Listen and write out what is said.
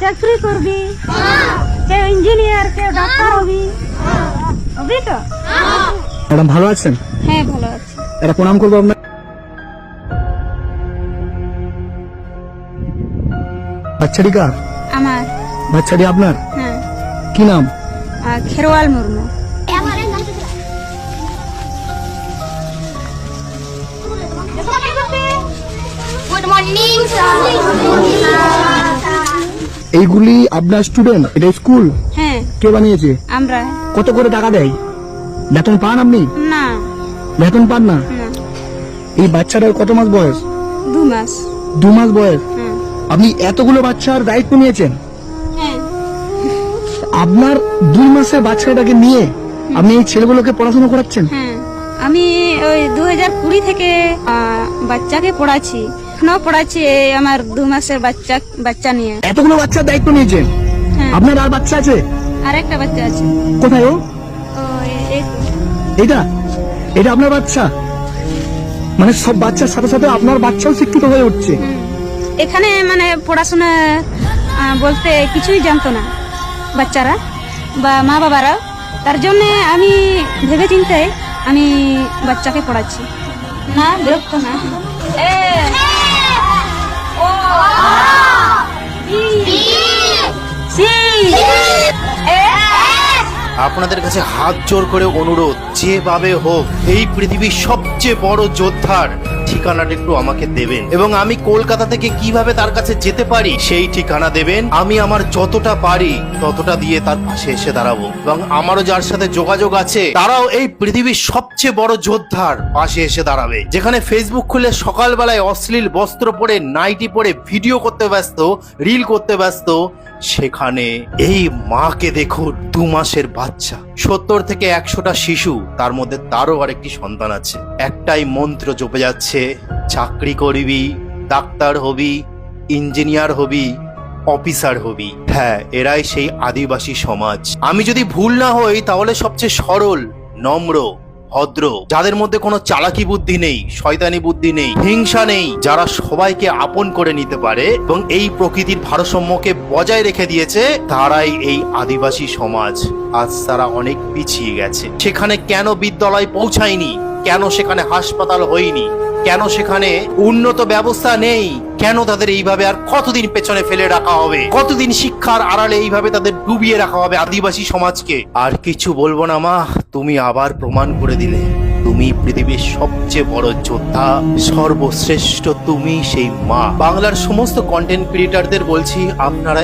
চাকরি করবি, কেউ ইঞ্জিনিয়ার, কেউ ডাক্তার হবি, হবি তো? ম্যাডাম ভালো আছেন? হ্যাঁ ভালো আছি। এটা প্রণাম করবো আপনার। বাচ্চাটি কার? আমার। বাচ্চাটি আপনার? হ্যাঁ। কি নাম? খেরওয়াল মুর্মু। গুড মর্নিং এইগুলি আপনার স্টুডেন্ট? এটা স্কুল? হ্যাঁ কে বানিয়েছে? আমরা। কত করে টাকা দেয়? বেতন পান আপনি? না বেতন পান না? না, এই বাচ্চাটার কত মাস বয়স? 2 মাস। 2 মাস বয়স। হ্যাঁ আপনি এতগুলো বাচ্চার দায়িত্ব নিয়েছেন? হ্যাঁ। আপনার 2 মাসের বাচ্চাটাকে নিয়ে আপনি এই ছেলেগুলোকে পড়াশোনা করাচ্ছেন? হ্যাঁ আমি ওই 2020 থেকে বাচ্চাকে পড়াচ্ছি, এখনো পড়াচ্ছি। এই আমার 2 মাসের বাচ্চা নিয়ে। এতগুলো বাচ্চার দায়িত্ব নিয়েছেন? হ্যাঁ আপনার আর বাচ্চা আছে? আর একটা বাচ্চা আছে। কোথায় ও? ও এই তো। এটা এটা আপনার বাচ্চা? মানে সব বাচ্চার সাথে সাথে আপনার বাচ্চাও শিক্ষিত হয়ে উঠছে? এখানে মানে পড়াশোনা বলতে কিছুই জানতো না বাচ্চারা বা মা বাবারা, তার জন্য আমি ভেবে চিন্তে আমি বাচ্চাকে পড়াচ্ছি। না বিরক্ত না। এ ও বি সি এ। আপনাদের কাছে হাত জোর করে অনুরোধ, যেভাবে হোক এই পৃথিবীর সবচেয়ে বড় যোদ্ধার ঠিকানাটা একটু আমাকে দেবেন, এবং আমি কলকাতা থেকে কিভাবে তার কাছে যেতে পারি সেই ঠিকানা দেবেন। আমি আমার যতটা পারি ততটা দিয়ে তার পাশে এসে দাঁড়াবো, এবং আমারও যার সাথে যোগাযোগ আছে তারাও এই পৃথিবীর সবচেয়ে বড় যোদ্ধার পাশে এসে দাঁড়াবে। যেখানে ফেসবুক খুলে সকালবেলায় অশ্লীল বস্ত্র পরে, নাইটি পরে ভিডিও করতে ব্যস্ত, রিল করতে ব্যস্ত, সেখানে এই মাকে দেখুন, 2 মাসের বাচ্চা। 70 থেকে 100টা শিশু, তার মধ্যে তারও আরেকটি সন্তান আছে। একটাই মন্ত্র জপে যাচ্ছে, চাকরি করবি, ডাক্তার হবি, ইঞ্জিনিয়ার হবি, অফিসার হবি। হ্যাঁ, এরাই সেই আদিবাসী সমাজ। আমি যদি ভুল না হই তাহলে সবচেয়ে সরল, নম্র, ভদ্র, যাদের মধ্যে কোনো চালাকি বুদ্ধি নেই, শয়তানি বুদ্ধি নেই, হিংসা নেই, যারা সবাইকে আপন করে নিতে পারে এবং এই প্রকৃতির ভারসাম্যকে বজায় রেখে দিয়েছে, তারাই এই আদিবাসী সমাজ। আজ তারা অনেক পিছিয়ে গেছে। সেখানে কেন বিদ্যালয় পৌঁছায়নি? কেন সেখানে হাসপাতাল হয়নি? কেন সেখানে উন্নত ব্যবস্থা নেই? কেন তাদের এইভাবে আর কতদিন পেছনে ফেলে রাখা হবে? কতদিন শিক্ষার আড়ালে এইভাবে তাদের ডুবিয়ে রাখা হবে আদিবাসী সমাজকে? আর কিছু বলবো না মা, তুমি আবার প্রমাণ করে দিলে তুমি পৃথিবীর সবচেয়ে বড় যোদ্ধা, সর্বশ্রেষ্ঠ তুমি সেই মা। বাংলার সমস্ত কন্টেন্ট ক্রিয়েটরদের বলছি, আপনারা